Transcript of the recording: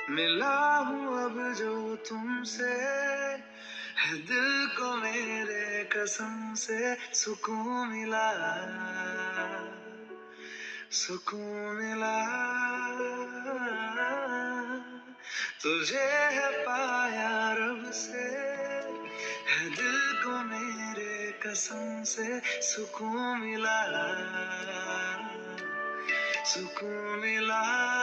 मिला हूँ अब जो तुमसे, है दिल को मेरे कसम से सुकून मिला, सुकून मिला। तुझे है पाया रब से, है दिल को मेरे कसम से सुकून मिला, सुकून मिला।